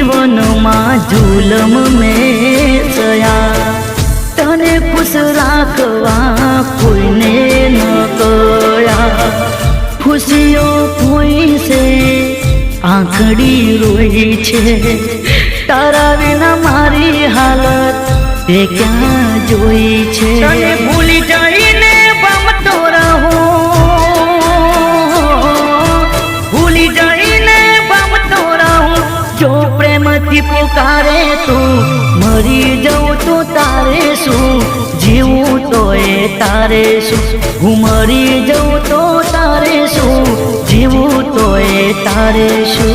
जीवन में जुलम में सया तने खुश राखवा कोई ने न कया खुशियों कोई से आंखड़ी रोई छे तारा विना मारी हालत ते क्या जोई छे तने भूली जाईने बमतो रहो भूली जाईने बमतो रहो जो प्रेम थी पुकारे तू मरी जाऊं तो तारे शू जीवू तो ए तारे शू हूँ मरी जाऊं तो तारे शू जीवू तो ए तारे शू।